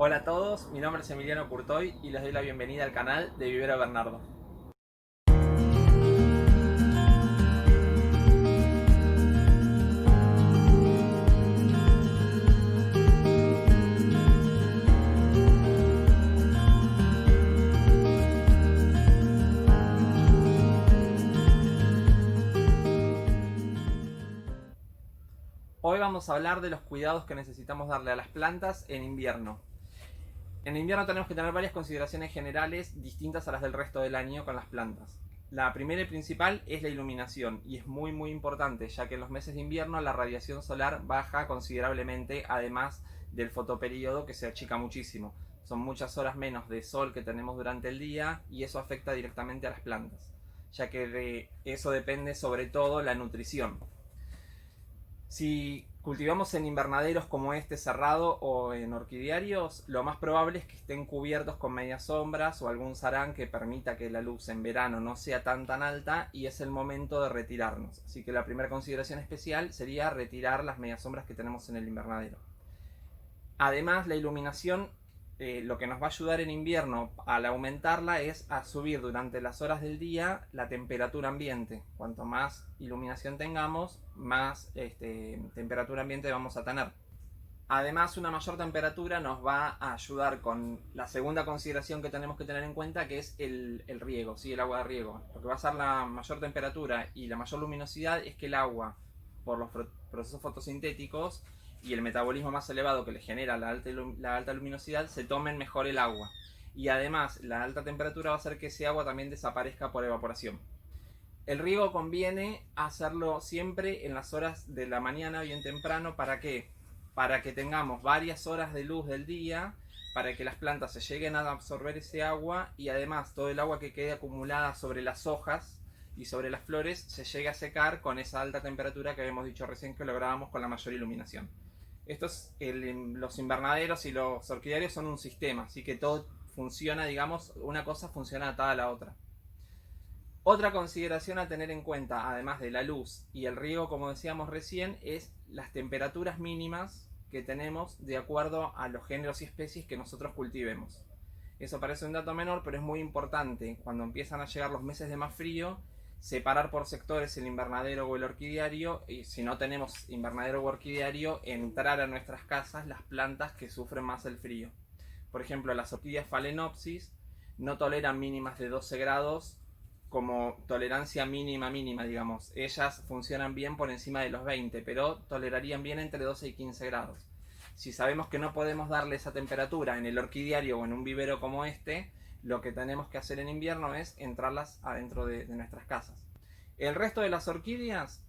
Hola a todos, mi nombre es Emiliano Curtoy y les doy la bienvenida al canal de Vivero Bernardo. Hoy vamos a hablar de los cuidados que necesitamos darle a las plantas en invierno. En invierno tenemos que tener varias consideraciones generales distintas a las del resto del año con las plantas. La primera y principal es la iluminación, y es muy importante, ya que en los meses de invierno la radiación solar baja considerablemente, además del fotoperíodo que se achica muchísimo. Son muchas horas menos de sol que tenemos durante el día y eso afecta directamente a las plantas, ya que de eso depende sobre todo la nutrición. Si cultivamos en invernaderos como este cerrado o en orquidiarios, lo más probable es que estén cubiertos con medias sombras o algún sarán que permita que la luz en verano no sea tan alta, y es el momento de retirarnos. Así que la primera consideración especial sería retirar las medias sombras que tenemos en el invernadero. Además, la iluminación, lo que nos va a ayudar en invierno al aumentarla es a subir durante las horas del día la temperatura ambiente. Cuanto más iluminación tengamos, más temperatura ambiente vamos a tener. Además, una mayor temperatura nos va a ayudar con la segunda consideración que tenemos que tener en cuenta, que es el riego, ¿sí? El agua de riego. Lo que va a hacer la mayor temperatura y la mayor luminosidad es que el agua, por los procesos fotosintéticos y el metabolismo más elevado que le genera la alta luminosidad, se tomen mejor el agua. Y además, la alta temperatura va a hacer que ese agua también desaparezca por evaporación. El riego conviene hacerlo siempre en las horas de la mañana, bien temprano. ¿Para qué? Para que tengamos varias horas de luz del día, para que las plantas se lleguen a absorber ese agua y además todo el agua que quede acumulada sobre las hojas y sobre las flores se llegue a secar con esa alta temperatura que habíamos dicho recién que lográbamos con la mayor iluminación. Los invernaderos y los orquídeos son un sistema, así que todo funciona, digamos, una cosa funciona atada a la otra. Otra consideración a tener en cuenta, además de la luz y el riego, como decíamos recién, es las temperaturas mínimas que tenemos de acuerdo a los géneros y especies que nosotros cultivemos. Eso parece un dato menor, pero es muy importante cuando empiezan a llegar los meses de más frío, separar por sectores el invernadero o el orquidiario, y si no tenemos invernadero o orquidiario, entrar a nuestras casas las plantas que sufren más el frío. Por ejemplo, las orquídeas Phalaenopsis no toleran mínimas de 12 grados como tolerancia mínima, digamos. Ellas funcionan bien por encima de los 20, pero tolerarían bien entre 12 y 15 grados. Si sabemos que no podemos darle esa temperatura en el orquidiario o en un vivero como este, lo que tenemos que hacer en invierno es entrarlas adentro de nuestras casas. El resto de las orquídeas,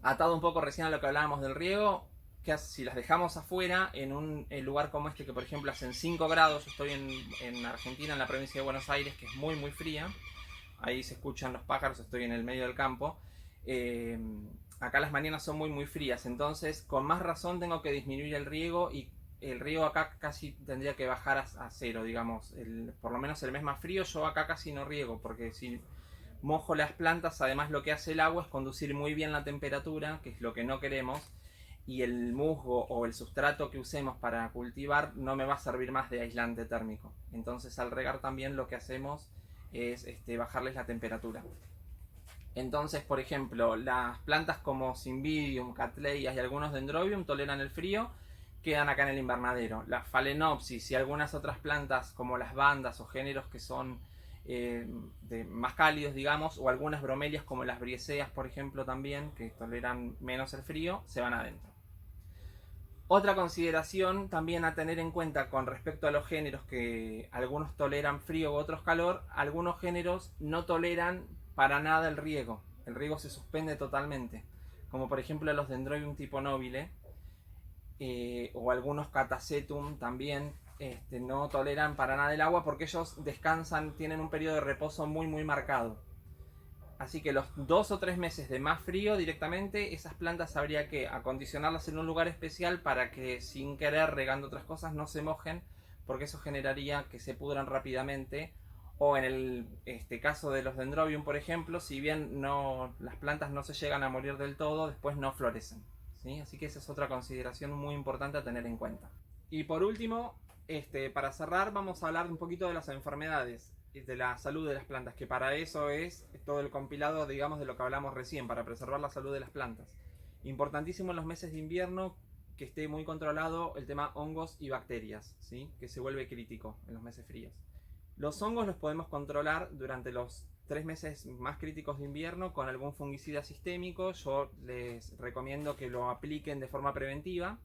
atado un poco recién a lo que hablábamos del riego, que si las dejamos afuera en un lugar como este, que por ejemplo hacen 5 grados, yo estoy en Argentina, en la provincia de Buenos Aires, que es muy fría, ahí se escuchan los pájaros, estoy en el medio del campo. Acá las mañanas son muy frías, entonces con más razón tengo que disminuir el riego, y el riego acá casi tendría que bajar a cero, digamos. Por lo menos el mes más frío yo acá casi no riego, porque si mojo las plantas, además lo que hace el agua es conducir muy bien la temperatura, que es lo que no queremos, y el musgo o el sustrato que usemos para cultivar no me va a servir más de aislante térmico. Entonces al regar también lo que hacemos es bajarles la temperatura. Entonces, por ejemplo, las plantas como Cymbidium, Cattleyas y algunos Dendrobium toleran el frío, quedan acá en el invernadero. Las Phalaenopsis y algunas otras plantas como las bandas o géneros que son más cálidos, digamos, o algunas bromelias como las Brieseas, por ejemplo, también, que toleran menos el frío, se van adentro. Otra consideración también a tener en cuenta con respecto a los géneros, que algunos toleran frío u otros calor, algunos géneros no toleran para nada el riego se suspende totalmente, como por ejemplo los Dendrobium tipo nobile, o algunos Catasetum también no toleran para nada el agua, porque ellos descansan, tienen un periodo de reposo muy marcado. Así que los 2 o 3 meses de más frío, directamente esas plantas habría que acondicionarlas en un lugar especial para que, sin querer, regando otras cosas, no se mojen, porque eso generaría que se pudran rápidamente. O en el caso de los Dendrobium, por ejemplo, si bien las plantas no se llegan a morir del todo, después no florecen, ¿sí? Así que esa es otra consideración muy importante a tener en cuenta. Y por último, para cerrar vamos a hablar un poquito de las enfermedades y de la salud de las plantas, que para eso es todo el compilado, digamos, de lo que hablamos recién, para preservar la salud de las plantas. Importantísimo en los meses de invierno que esté muy controlado el tema hongos y bacterias, ¿sí? Que se vuelve crítico en los meses fríos. Los hongos los podemos controlar durante los 3 meses más críticos de invierno con algún fungicida sistémico. Yo les recomiendo que lo apliquen de forma preventiva.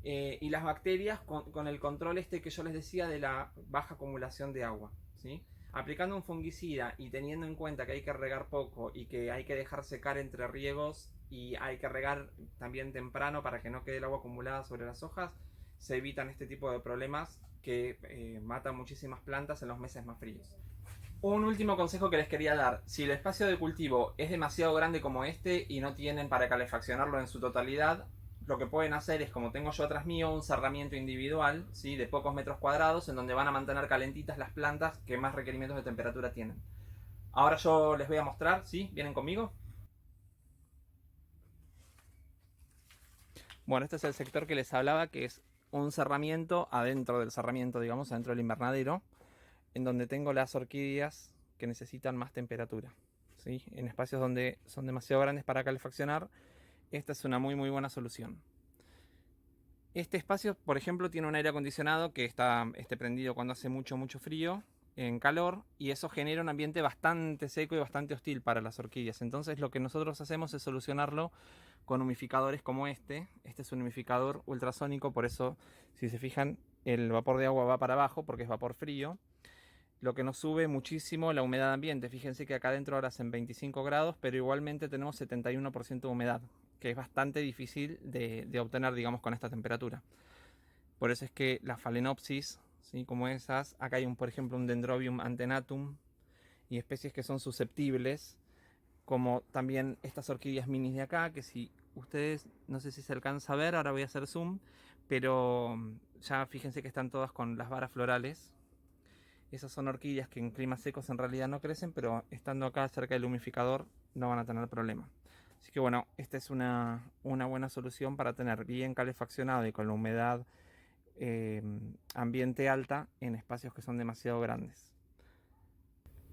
Y las bacterias con el control que yo les decía de la baja acumulación de agua, ¿sí? Aplicando un fungicida y teniendo en cuenta que hay que regar poco y que hay que dejar secar entre riegos y hay que regar también temprano para que no quede el agua acumulada sobre las hojas, se evitan este tipo de problemas que matan muchísimas plantas en los meses más fríos. Un último consejo que les quería dar: si el espacio de cultivo es demasiado grande como este y no tienen para calefaccionarlo en su totalidad, lo que pueden hacer es, como tengo yo atrás mío, un cerramiento individual, ¿sí? De pocos metros cuadrados, en donde van a mantener calentitas las plantas que más requerimientos de temperatura tienen. Ahora yo les voy a mostrar, ¿sí? ¿Vienen conmigo? Bueno, este es el sector que les hablaba, que es un cerramiento adentro del cerramiento, digamos, adentro del invernadero, en donde tengo las orquídeas que necesitan más temperatura, ¿sí? En espacios donde son demasiado grandes para calefaccionar, esta es una muy buena solución. Este espacio, por ejemplo, tiene un aire acondicionado que está prendido cuando hace mucho frío, en calor, y eso genera un ambiente bastante seco y bastante hostil para las orquídeas. Entonces lo que nosotros hacemos es solucionarlo con humificadores como este. Este es un humificador ultrasónico, por eso, si se fijan, el vapor de agua va para abajo porque es vapor frío, lo que nos sube muchísimo la humedad ambiente. Fíjense que acá adentro ahora hacen 25 grados, pero igualmente tenemos 71% de humedad, que es bastante difícil de obtener, digamos, con esta temperatura. Por eso es que las Phalaenopsis, ¿sí? Como esas, acá hay por ejemplo un Dendrobium antenatum y especies que son susceptibles, como también estas orquídeas minis de acá, que si ustedes, no sé si se alcanza a ver, ahora voy a hacer zoom, pero ya fíjense que están todas con las varas florales. Esas son orquídeas que en climas secos en realidad no crecen, pero estando acá cerca del humificador no van a tener problema. Así que bueno, esta es una buena solución para tener bien calefaccionado y con la humedad ambiente alta en espacios que son demasiado grandes.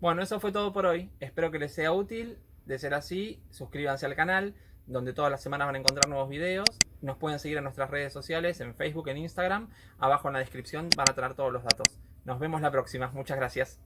Bueno, eso fue todo por hoy. Espero que les sea útil. De ser así, suscríbanse al canal, donde todas las semanas van a encontrar nuevos videos. Nos pueden seguir en nuestras redes sociales, en Facebook, en Instagram. Abajo en la descripción van a tener todos los datos. Nos vemos la próxima. Muchas gracias.